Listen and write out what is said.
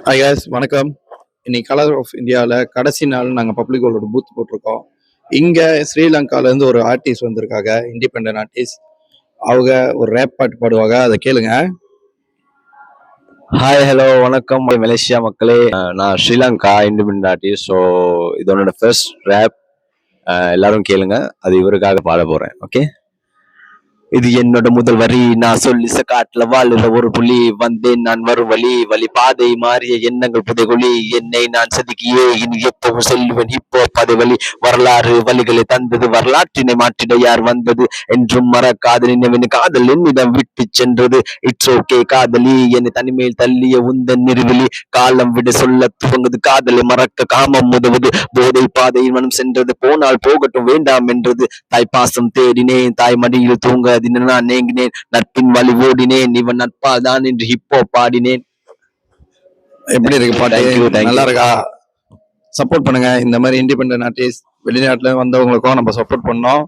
Hi guys, வணக்கம். இன்னைக்கு colour of இந்தியாவில் கடைசி நாள் நாங்கள் பப்ளிக்கோட பூத் போட்டிருக்கோம். இங்கே ஸ்ரீலங்காலேருந்து ஒரு ஆர்டிஸ்ட் வந்திருக்காங்க, இண்டிபெண்ட் ஆர்டிஸ்ட். அவங்க ஒரு ரேப் பாட்டு பாடுவாங்க, அதை கேளுங்க. ஹாய் ஹலோ வணக்கம் மலேசியா மக்களே. நான் ஸ்ரீலங்கா இண்டிபெண்ட் ஆர்டிஸ்ட். ஸோ இதோட ஃபர்ஸ்ட் ரேப் எல்லாரும் கேளுங்க. அது இவருக்காக பாட போறேன். ஓகே, இது என்னோட முதல் வரி. நான் சொல்லி காட்டுல வாழுற ஒரு புலி. வந்தேன் நான் வரும் வழி வழி பாதை மாறிய எண்ணங்கள் புதைகுழி. என்னை நான் செதுக்கியே இனி எப்பவும் செல்லுவேன் இப்போ பதை வழி. வரலாறு வழிகளை தந்தது, வரலாற்றினை மாற்றிட யார் வந்தது என்றும் மறக்காது நினைவின் காதல் என்னிடம் விட்டு சென்றது. இட்ஸ் ஓகே காதலி, என்னை தனிமையில் தள்ளிய உந்தன் நிறுவலி. காலம் விட சொல்ல துவங்குது காதலை மறக்க காமம் உதவுது. போதை பாதையில் மனம் சென்றது, போனால் போகட்டும் வேண்டாம் என்றது. தாய் பாசம் தேடினேன், தாய் மடியில் தூங்க நான் நேங்கினேன். நட்பின் வழி ஓடினேன், இவன் நட்பால் தான் என்று ஹிப்போ பாடினேன். எப்படி இருக்கு பாட்டு? நல்லா இருக்கா? சப்போர்ட் பண்ணுங்க. இந்த மாதிரி இண்டிபெண்ட் ஆர்டிஸ்ட் வெளிநாட்டுல வந்தவங்களுக்கும் நம்ம சப்போர்ட் பண்ணோம்.